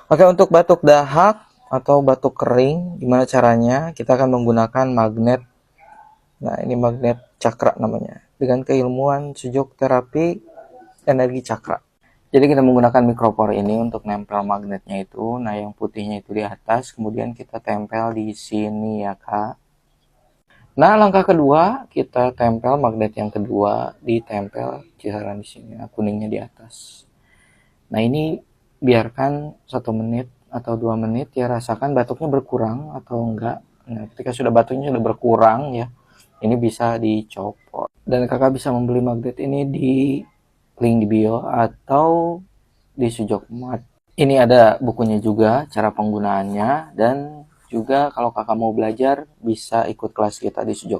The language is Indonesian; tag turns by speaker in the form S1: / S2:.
S1: Oke, untuk batuk dahak atau batuk kering, gimana caranya? Kita akan menggunakan magnet. Nah, ini magnet cakra namanya. Dengan keilmuan sujok terapi energi cakra. Jadi kita menggunakan mikropor ini untuk nempel magnetnya itu. Nah, yang putihnya itu di atas, kemudian kita tempel di sini ya, Kak. Nah, langkah kedua, kita tempel magnet yang kedua, ditempel kisaran di sini. Nah, kuningnya di atas. Nah, ini biarkan 1 menit atau 2 menit ya, rasakan batuknya berkurang atau enggak. Nah, ketika sudah batuknya sudah berkurang ya, ini bisa dicopot. Dan kakak bisa membeli magnet ini di link di bio atau di Sujokmat. Ini ada bukunya juga, cara penggunaannya, dan juga kalau kakak mau belajar bisa ikut kelas kita di Sujok